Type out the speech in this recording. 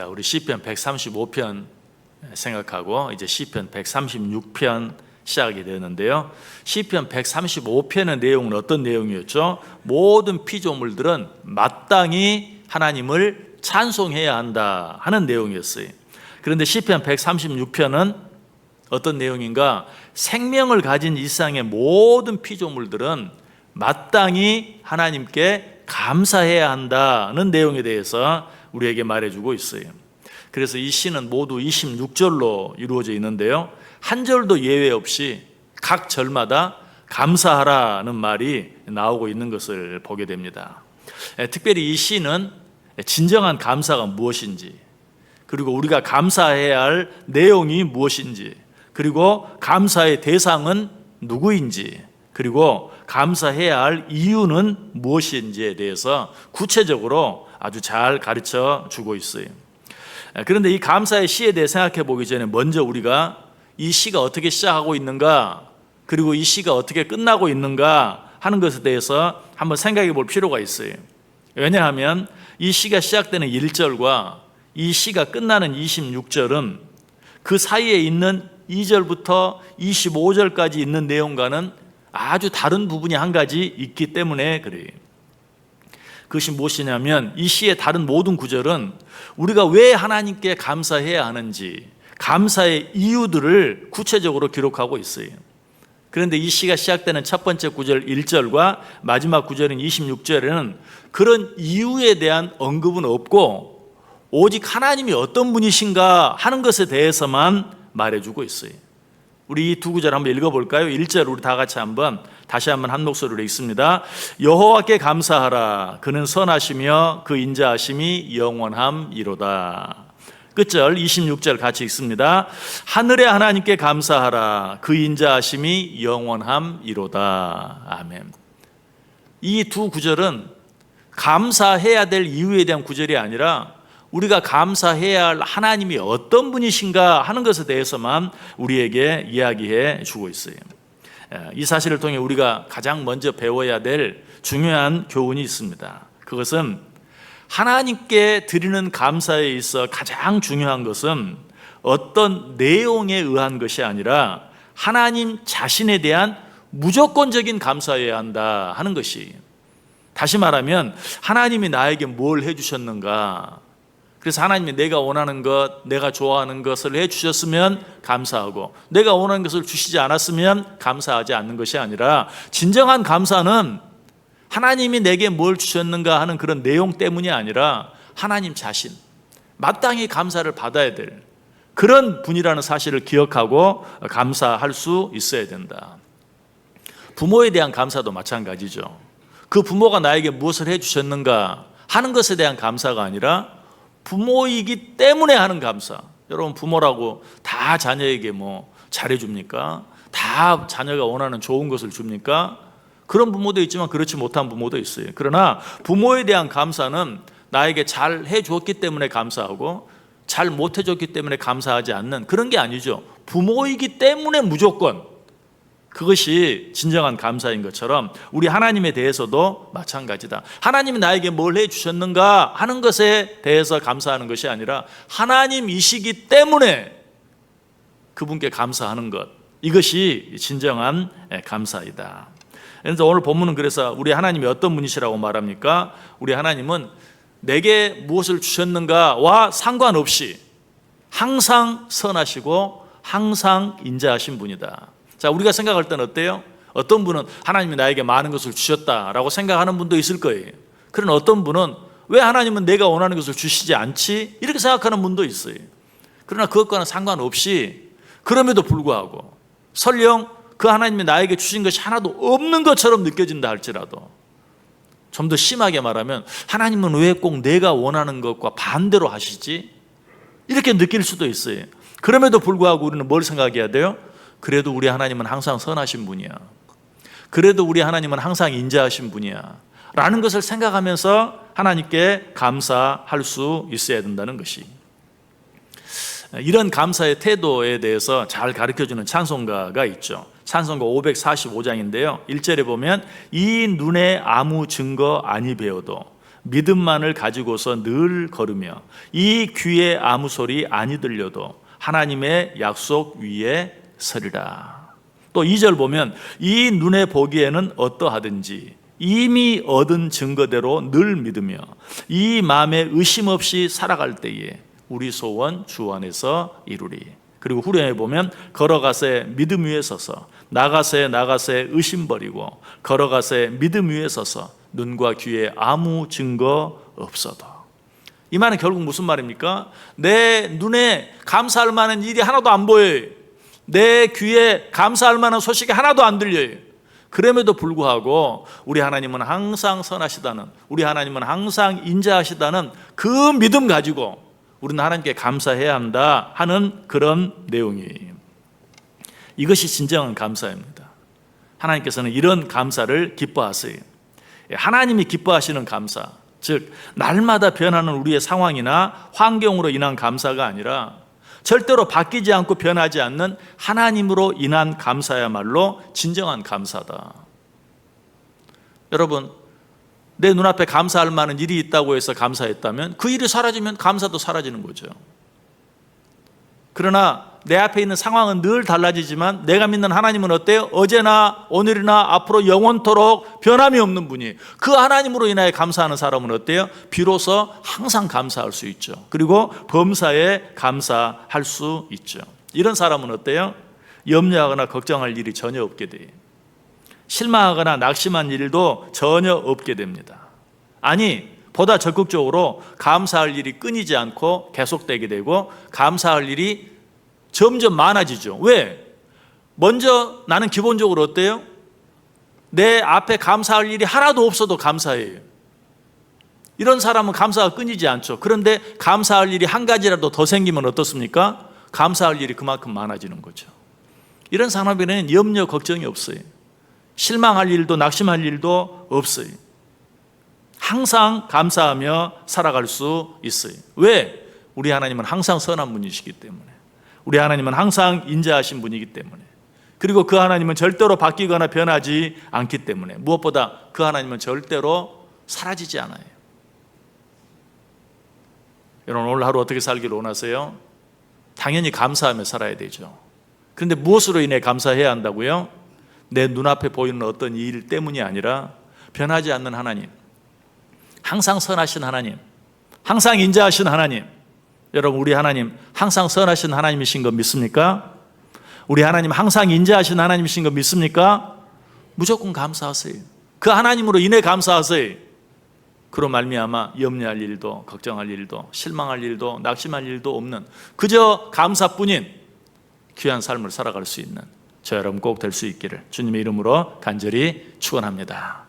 우리 시편 135편 생각하고 이제 시편 136편 시작이 되는데요. 시편 135편의 내용은 어떤 내용이었죠? 모든 피조물들은 마땅히 하나님을 찬송해야 한다 하는 내용이었어요. 그런데 시편 136편은 어떤 내용인가? 생명을 가진 이 세상의 모든 피조물들은 마땅히 하나님께 감사해야 한다는 내용에 대해서 우리에게 말해주고 있어요. 그래서 이 시는 모두 26절로 이루어져 있는데요, 한 절도 예외 없이 각 절마다 감사하라는 말이 나오고 있는 것을 보게 됩니다. 특별히 이 시는 진정한 감사가 무엇인지, 그리고 우리가 감사해야 할 내용이 무엇인지, 그리고 감사의 대상은 누구인지, 그리고 감사해야 할 이유는 무엇인지에 대해서 구체적으로 아주 잘 가르쳐 주고 있어요. 그런데 이 감사의 시에 대해 생각해 보기 전에 먼저 우리가 이 시가 어떻게 시작하고 있는가, 그리고 이 시가 어떻게 끝나고 있는가 하는 것에 대해서 한번 생각해 볼 필요가 있어요. 왜냐하면 이 시가 시작되는 1절과 이 시가 끝나는 26절은 그 사이에 있는 2절부터 25절까지 있는 내용과는 아주 다른 부분이 한 가지 있기 때문에 그래요. 그것이 무엇이냐면 이 시의 다른 모든 구절은 우리가 왜 하나님께 감사해야 하는지, 감사의 이유들을 구체적으로 기록하고 있어요. 그런데 이 시가 시작되는 첫 번째 구절 1절과 마지막 구절인 26절에는 그런 이유에 대한 언급은 없고 오직 하나님이 어떤 분이신가 하는 것에 대해서만 말해주고 있어요. 우리 이 두 구절 한번 읽어볼까요? 1절 우리 다 같이 다시 한번 한 목소리로 읽습니다. 여호와께 감사하라. 그는 선하시며 그 인자하심이 영원함이로다. 끝절 26절 같이 읽습니다. 하늘의 하나님께 감사하라. 그 인자하심이 영원함이로다. 아멘. 이 두 구절은 감사해야 될 이유에 대한 구절이 아니라 우리가 감사해야 할 하나님이 어떤 분이신가 하는 것에 대해서만 우리에게 이야기해 주고 있어요. 이 사실을 통해 우리가 가장 먼저 배워야 될 중요한 교훈이 있습니다. 그것은 하나님께 드리는 감사에 있어 가장 중요한 것은 어떤 내용에 의한 것이 아니라 하나님 자신에 대한 무조건적인 감사여야 한다 하는 것이, 다시 말하면 하나님이 나에게 뭘 해주셨는가, 그래서 하나님이 내가 원하는 것, 내가 좋아하는 것을 해주셨으면 감사하고 내가 원하는 것을 주시지 않았으면 감사하지 않는 것이 아니라, 진정한 감사는 하나님이 내게 뭘 주셨는가 하는 그런 내용 때문이 아니라 하나님 자신, 마땅히 감사를 받아야 될 그런 분이라는 사실을 기억하고 감사할 수 있어야 된다. 부모에 대한 감사도 마찬가지죠. 그 부모가 나에게 무엇을 해주셨는가 하는 것에 대한 감사가 아니라 부모이기 때문에 하는 감사. 여러분, 부모라고 다 자녀에게 뭐 잘해줍니까? 다 자녀가 원하는 좋은 것을 줍니까? 그런 부모도 있지만 그렇지 못한 부모도 있어요. 그러나 부모에 대한 감사는 나에게 잘 해줬기 때문에 감사하고 잘 못해줬기 때문에 감사하지 않는 그런 게 아니죠. 부모이기 때문에 무조건, 그것이 진정한 감사인 것처럼 우리 하나님에 대해서도 마찬가지다. 하나님이 나에게 뭘 해주셨는가 하는 것에 대해서 감사하는 것이 아니라 하나님이시기 때문에 그분께 감사하는 것, 이것이 진정한 감사이다. 그래서 오늘 본문은 그래서 우리 하나님이 어떤 분이시라고 말합니까? 우리 하나님은 내게 무엇을 주셨는가와 상관없이 항상 선하시고 항상 인자하신 분이다. 자, 우리가 생각할 때는 어때요? 어떤 분은 하나님이 나에게 많은 것을 주셨다라고 생각하는 분도 있을 거예요. 그런 어떤 분은 왜 하나님은 내가 원하는 것을 주시지 않지? 이렇게 생각하는 분도 있어요. 그러나 그것과는 상관없이, 그럼에도 불구하고 설령 그 하나님이 나에게 주신 것이 하나도 없는 것처럼 느껴진다 할지라도, 좀 더 심하게 말하면 하나님은 왜 꼭 내가 원하는 것과 반대로 하시지? 이렇게 느낄 수도 있어요. 그럼에도 불구하고 우리는 뭘 생각해야 돼요? 그래도 우리 하나님은 항상 선하신 분이야. 그래도 우리 하나님은 항상 인자하신 분이야 라는 것을 생각하면서 하나님께 감사할 수 있어야 된다는 것이, 이런 감사의 태도에 대해서 잘 가르쳐주는 찬송가가 있죠. 찬송가 545장인데요 1절에 보면 이 눈에 아무 증거 아니 배워도 믿음만을 가지고서 늘 걸으며 이 귀에 아무 소리 아니 들려도 하나님의 약속 위에 서리라. 또 2절 보면 이 눈에 보기에는 어떠하든지 이미 얻은 증거대로 늘 믿으며 이 마음에 의심 없이 살아갈 때에 우리 소원 주 안에서 이루리. 그리고 후렴에 보면 걸어가세 믿음 위에 서서 나가세 의심 버리고 걸어가세 믿음 위에 서서 눈과 귀에 아무 증거 없어도. 이 말은 결국 무슨 말입니까? 내 눈에 감사할 만한 일이 하나도 안 보여요. 내 귀에 감사할 만한 소식이 하나도 안 들려요. 그럼에도 불구하고 우리 하나님은 항상 선하시다는, 우리 하나님은 항상 인자하시다는 그 믿음 가지고 우리는 하나님께 감사해야 한다 하는 그런 내용이에요. 이것이 진정한 감사입니다. 하나님께서는 이런 감사를 기뻐하세요. 하나님이 기뻐하시는 감사, 즉 날마다 변하는 우리의 상황이나 환경으로 인한 감사가 아니라 절대로 바뀌지 않고 변하지 않는 하나님으로 인한 감사야말로 진정한 감사다. 여러분, 내 눈앞에 감사할 만한 일이 있다고 해서 감사했다면 그 일이 사라지면 감사도 사라지는 거죠. 그러나 내 앞에 있는 상황은 늘 달라지지만 내가 믿는 하나님은 어때요? 어제나 오늘이나 앞으로 영원토록 변함이 없는 분이, 그 하나님으로 인하여 감사하는 사람은 어때요? 비로소 항상 감사할 수 있죠. 그리고 범사에 감사할 수 있죠. 이런 사람은 어때요? 염려하거나 걱정할 일이 전혀 없게 돼요. 실망하거나 낙심한 일도 전혀 없게 됩니다. 아니, 보다 적극적으로 감사할 일이 끊이지 않고 계속되게 되고 감사할 일이 점점 많아지죠. 왜? 먼저 나는 기본적으로 어때요? 내 앞에 감사할 일이 하나도 없어도 감사해요. 이런 사람은 감사가 끊이지 않죠. 그런데 감사할 일이 한 가지라도 더 생기면 어떻습니까? 감사할 일이 그만큼 많아지는 거죠. 이런 사람에게는 염려, 걱정이 없어요. 실망할 일도 낙심할 일도 없어요. 항상 감사하며 살아갈 수 있어요. 왜? 우리 하나님은 항상 선한 분이시기 때문에. 우리 하나님은 항상 인자하신 분이기 때문에. 그리고 그 하나님은 절대로 바뀌거나 변하지 않기 때문에. 무엇보다 그 하나님은 절대로 사라지지 않아요. 여러분, 오늘 하루 어떻게 살기를 원하세요? 당연히 감사하며 살아야 되죠. 그런데 무엇으로 인해 감사해야 한다고요? 내 눈앞에 보이는 어떤 일 때문이 아니라 변하지 않는 하나님, 항상 선하신 하나님, 항상 인자하신 하나님. 여러분, 우리 하나님 항상 선하신 하나님이신 거 믿습니까? 우리 하나님 항상 인자하신 하나님이신 거 믿습니까? 무조건 감사하세요. 그 하나님으로 인해 감사하세요. 그로 말미암아 염려할 일도 걱정할 일도 실망할 일도 낙심할 일도 없는 그저 감사뿐인 귀한 삶을 살아갈 수 있는 저 여러분 꼭 될 수 있기를 주님의 이름으로 간절히 축원합니다.